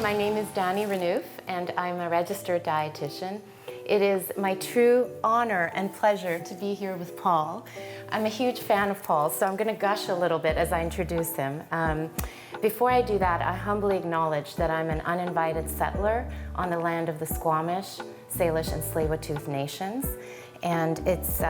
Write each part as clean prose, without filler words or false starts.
my name is Dani Renouf, and I'm a registered dietitian. It is my true honor and pleasure to be here with Paul. I'm a huge fan of Paul, so I'm going to gush a little bit as I introduce him. Before I do that, I humbly acknowledge that I'm an uninvited settler on the land of the Squamish, Salish, and Tsleil-Waututh nations, and it's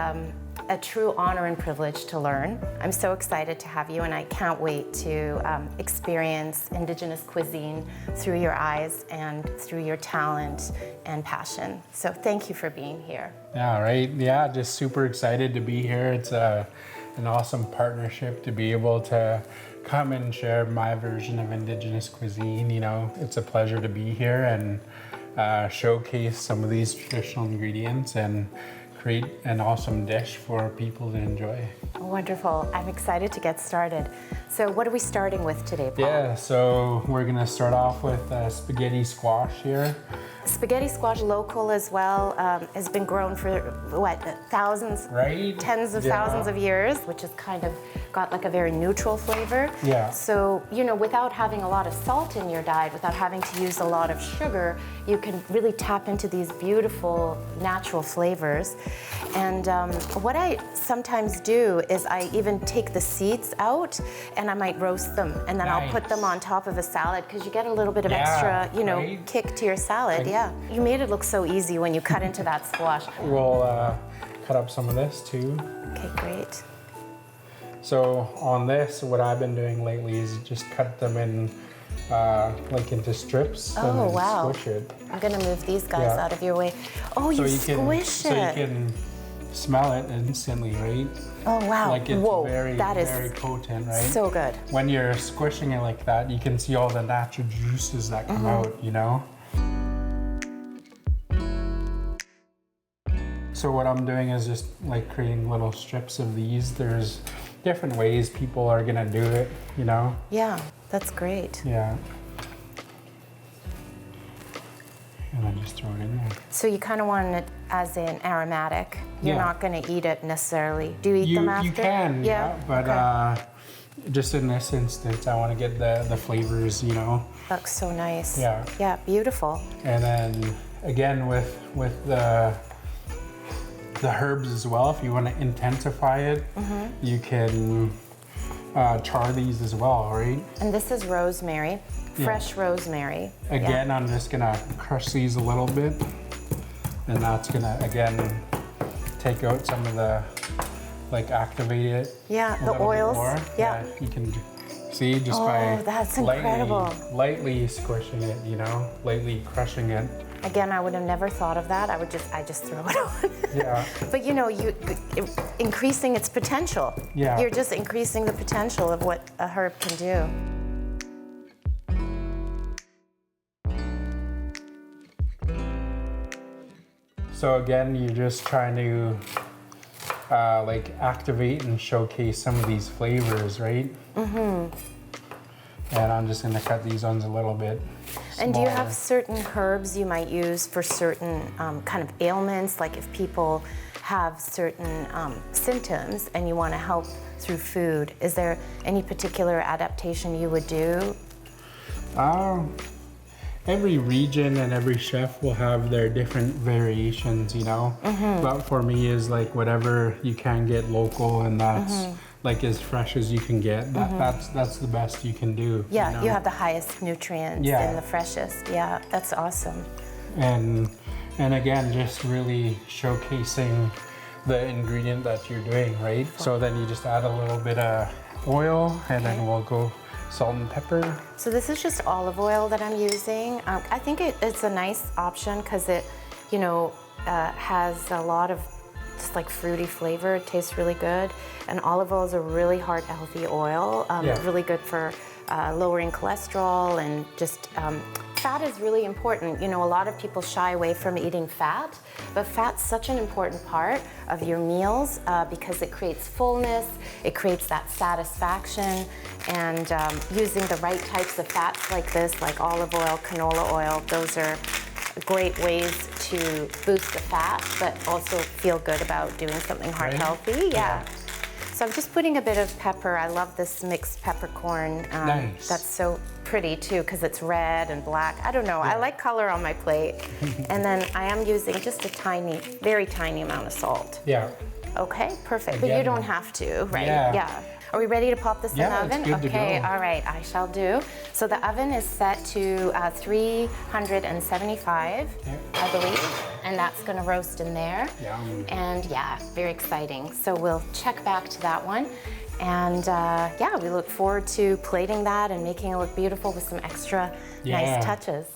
a true honor and privilege to learn. I'm so excited to have you, and I can't wait to experience Indigenous cuisine through your eyes and through your talent and passion. So thank you for being here. Yeah, right. Yeah, just super excited to be here. It's an awesome partnership to be able to come and share my version of Indigenous cuisine. You know, it's a pleasure to be here and showcase some of these traditional ingredients and create an awesome dish for people to enjoy. Wonderful. I'm excited to get started. So what are we starting with today, Paul? Yeah, so we're gonna start off with spaghetti squash here. Spaghetti squash, local as well, has been grown for what, thousands, right? Tens of thousands of years, which has kind of got like a very neutral flavor. Yeah. So, you know, without having a lot of salt in your diet, without having to use a lot of sugar, you can really tap into these beautiful natural flavors. And what I sometimes do is I even take the seeds out and I might roast them, and then I'll put them on top of a salad because you get a little bit of extra, you know, kick to your salad. Yeah, you made it look so easy when you cut into that squash. We'll cut up some of this too. Okay, great. So on this, what I've been doing lately is just cut them in like into strips and squish it. I'm gonna move these guys out of your way. Oh, you squish it. So you can smell it instantly, right? Oh wow! Like it's Whoa, very potent, right? So good. When you're squishing it like that, you can see all the natural juices that come out, you know? So what I'm doing is just like creating little strips of these. There's different ways people are gonna do it, you know? Yeah, that's great. Yeah. And then just throw it in there. So you kind of want it as an aromatic. You're not going to eat it necessarily. Do you eat them after? You can, but just in this instance, I want to get the flavors, you know. Looks so nice. Yeah. Yeah, beautiful. And then again with the herbs as well, if you want to intensify it, you can char these as well, right? And this is rosemary. Fresh rosemary. Again, I'm just gonna crush these a little bit, and that's gonna again take out some of the activate it. Yeah, the oils. Yeah, you can see just by that's incredible. lightly squishing it, you know, lightly crushing it. Again, I would have never thought of that. I just throw it on. Yeah. But you know, increasing its potential. Yeah. You're just increasing the potential of what a herb can do. So again, you're just trying to activate and showcase some of these flavors, right? And I'm just gonna cut these ones a little bit smaller. And do you have certain herbs you might use for certain kind of ailments? Like if people have certain symptoms and you want to help through food, is there any particular adaptation you would do? Every region and every chef will have their different variations, you know? But for me is like whatever you can get local, and that's like as fresh as you can get. That's the best you can do. Yeah, you know? you have the highest nutrients and the freshest. Yeah, that's awesome. And again, just really showcasing the ingredient that you're doing, right? So then you just add a little bit of oil, and then we'll go salt and pepper. So this is just olive oil that I'm using. I think it's a nice option because it, you know, has a lot of just like fruity flavor. It tastes really good. And olive oil is a really heart healthy oil. Really good for lowering cholesterol and just fat is really important. You know, a lot of people shy away from eating fat, but fat's such an important part of your meals because it creates fullness, it creates that satisfaction, and using the right types of fats like this, like olive oil, canola oil, those are great ways to boost the fat, but also feel good about doing something heart healthy. Yeah. So I'm just putting a bit of pepper. I love this mixed peppercorn. Nice. That's so pretty too because it's red and black. I don't know. I like color on my plate. And then I am using just a tiny, very tiny amount of salt. Yeah. Okay, perfect. But you don't have to, right? Yeah. Are we ready to pop this in the oven? It's good to Okay, go. all right, I shall do. So the oven is set to 375, I believe, and that's gonna roast in there. Yum. And yeah, very exciting. So we'll check back to that one. And yeah, we look forward to plating that and making it look beautiful with some extra nice touches.